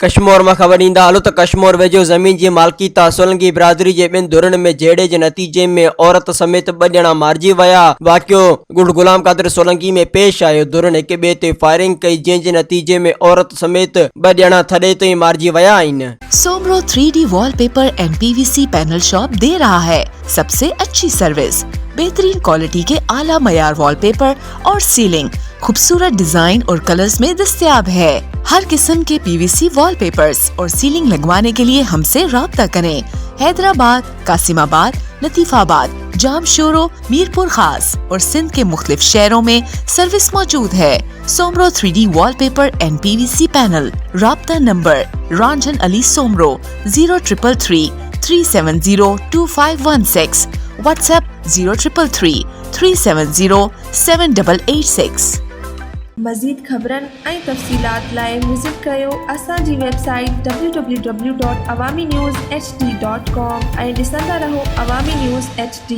कश्मीर में खबर ईंदा हलो तो कश्मीर वेझो ज़मीन की मालिकी तां सोलंकी बिरादरी के ॿिनि धुरनि में जहिड़े जे नतीजे में औरत समेत ॿ ॼणा मारिजी विया। वाक़ियो गुड़ गुलाम कादिर सोलंकी में पेश आयो। धुरनि हिक ॿिए ते फायरिंग कई, जंहिंजे नतीजे में औरत समेत ॿ ॼणा थॾे ते ई मारिजी विया आहिनि। Soomro 3D wallpaper and PVC panel shop दे रहा है सबसे अच्छी सर्विस, बेहतरीन क्वालिटी के आला मयार वॉलपेपर और सीलिंग खूबसूरत डिजाइन और कलर्स में दस्तयाब है। हर किस्म के PVC वॉलपेपर्स और सीलिंग लगवाने के लिए हमसे राब्ता करें। हैदराबाद, कासिमाबाद, लतीफाबाद, जामशोरो, मीरपुर खास और सिंध के मुख्तलिफ शहरों में सर्विस मौजूद है। Soomro 3D wallpaper and PVC panel. राब्ता नंबर रंजन अली सोमरो 0333 370 2516, व्हाट्सएप 0333 370 7886। मज़ीद ख़बरन ऐं तफ़सीलात लाइ विज़िट कयो असांजी वेबसाइट www.awamiNewsHD.com ऐं ॾिसंदा रहो अवामी न्यूज़ HD।